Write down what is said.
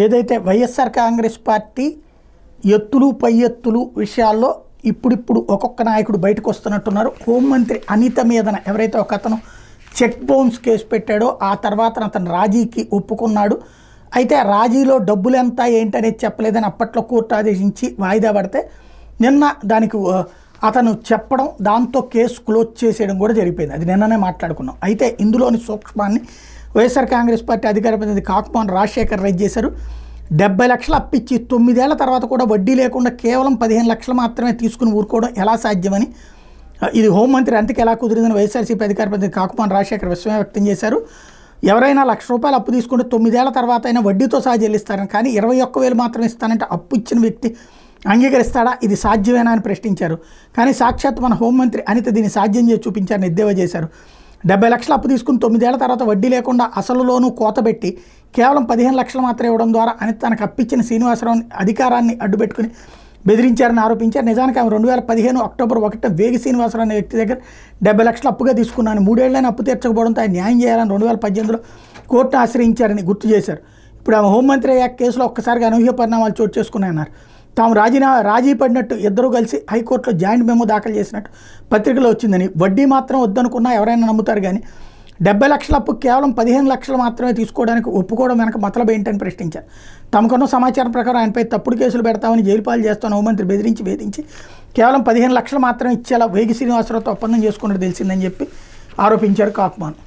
ఏదైతే వైఎస్ఆర్ కాంగ్రెస్ పార్టీ ఎత్తులు పై ఎత్తులు విషయాల్లో ఇప్పుడిప్పుడు ఒక్కొక్క నాయకుడు బయటకు వస్తున్నట్టున్నారు. హోంమంత్రి అనిత మీదన ఎవరైతే ఒక అతను చెక్ బౌన్స్ కేసు పెట్టాడో ఆ తర్వాత అతను రాజీకి ఒప్పుకున్నాడు. అయితే ఆ రాజీలో డబ్బులు ఎంత ఏంటనేది చెప్పలేదని అప్పట్లో కోర్టు ఆదేశించి వాయిదా పడితే నిన్న దానికి అతను చెప్పడం, దాంతో కేసు క్లోజ్ చేసేయడం కూడా జరిగిపోయింది. అది నిన్ననే మాట్లాడుకున్నాం. అయితే ఇందులోని సూక్ష్మాన్ని వైఎస్ఆర్ కాంగ్రెస్ పార్టీ అధికార ప్రతినిధి కాకుమాన్ రాజశేఖర్ రైజ్ చేశారు. 70 లక్షలు అప్పిచ్చి 9 ఏళ్ల తర్వాత కూడా వడ్డీ లేకుండా కేవలం 15 లక్షలు మాత్రమే తీసుకుని ఊరుకోవడం ఎలా సాధ్యమని, ఇది హోంమంత్రి అంతకు ఎలా కుదిరిందని వైఎస్ఆర్సీపీ అధికార ప్రతినిధి కాకుమాన్ రాజశేఖర్ విస్మయం వ్యక్తం చేశారు. ఎవరైనా ₹1,00,000 అప్పు తీసుకుంటే 9 ఏళ్ల తర్వాత అయినా వడ్డీతో సహా చెల్లిస్తారని, కానీ 21,000 మాత్రమే ఇస్తానంటే అప్పు ఇచ్చిన వ్యక్తి అంగీకరిస్తాడా? ఇది సాధ్యమేనా అని ప్రశ్నించారు. కానీ సాక్షాత్ మన హోంమంత్రి అనిత దీన్ని సాధ్యం చేసి చూపించారని ఎద్దేవా చేశారు. 70 లక్షలు అప్పు తీసుకుని 9 ఏళ్ల తర్వాత వడ్డీ లేకుండా అసలులోనూ కోతబెట్టి కేవలం 15 లక్షలు మాత్రం ఇవ్వడం ద్వారా అనిత తనకు అప్పిచ్చిన శ్రీనివాసరావు అధికారాన్ని అడ్డుపెట్టుకుని బెదిరించారని ఆరోపించారు. నిజానికి ఆమె 2015 అక్టోబర్ 1 వేగి శ్రీనివాసరావు అనే వ్యక్తి దగ్గర 70 లక్షలు అప్పుగా తీసుకున్నాను, 3 ఏళ్లైనా అప్పు తీర్చకపోవడంతో ఆయన న్యాయం చేయాలని 2018లో కోర్టును ఆశ్రయించారని గుర్తు చేశారు. ఇప్పుడు ఆమె హోంమంత్రి అయ్యాక కేసులో ఒక్కసారిగా అనూహ్య పరిణామాలు చోటు చేసుకున్నాయన్నారు. తాము రాజీ పడినట్టు ఇద్దరు కలిసి హైకోర్టులో జాయింట్ మెమో దాఖలు చేసినట్టు పత్రికలో వచ్చిందని, వడ్డీ మాత్రం వద్దనుకున్నా ఎవరైనా నమ్ముతారు, కానీ 70 లక్షల అప్పు కేవలం 15 లక్షలు మాత్రమే తీసుకోవడానికి ఒప్పుకోవడం వెనక మతలబ్ ఏంటని ప్రశ్నించారు. తమకున్న సమాచారం ప్రకారం ఆయనపై తప్పుడు కేసులు పెడతామని, జైలు పాలు చేస్తామని హోంమంత్రి వేధించి కేవలం 15 లక్షలు మాత్రం ఇచ్చేలా వేగి శ్రీనివాసరావుతో ఒప్పందం చేసుకున్నట్టు తెలిసిందని చెప్పి ఆరోపించారు కాకుమాన్.